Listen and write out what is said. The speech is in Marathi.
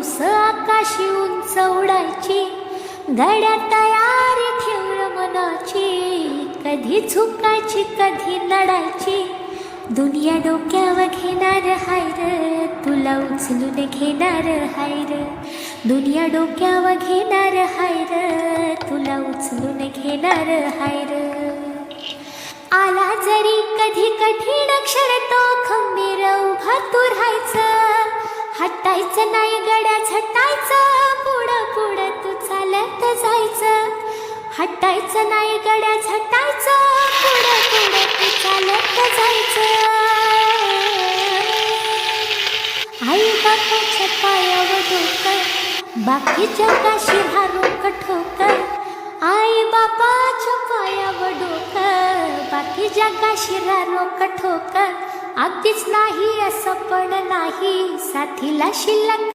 हौस आकाशी उंच उडायची, गड्या तयारी ठेवण मनाची, कधी झुकायची कधी नडायची, दुनिया डोक्यावर घेणार हाय र, तुला उचलून घेणार हाय र, दुनिया डोक्यावर घेणार हाय र, तुला उचलून घेणार हाय र. आला जरी कधी कठीण क्षण तो खंबीर उभा तू राहायचं, हटायचं नाही गड्या झटायचं, पुढं पुढं तू चालत जायचं, हटायचं नाही गड्या झटायचं, पुढं पुढं तू चालत जायचं. आई बापाच्या पायावर डोकं, बाकी जगाशी हारून ठोकर, आई बापाच्या पायावर डोकं, बाकी जगाशी रारोक ठोकर, अगदीच नाही असं पण नाही, साथीला शिल्लक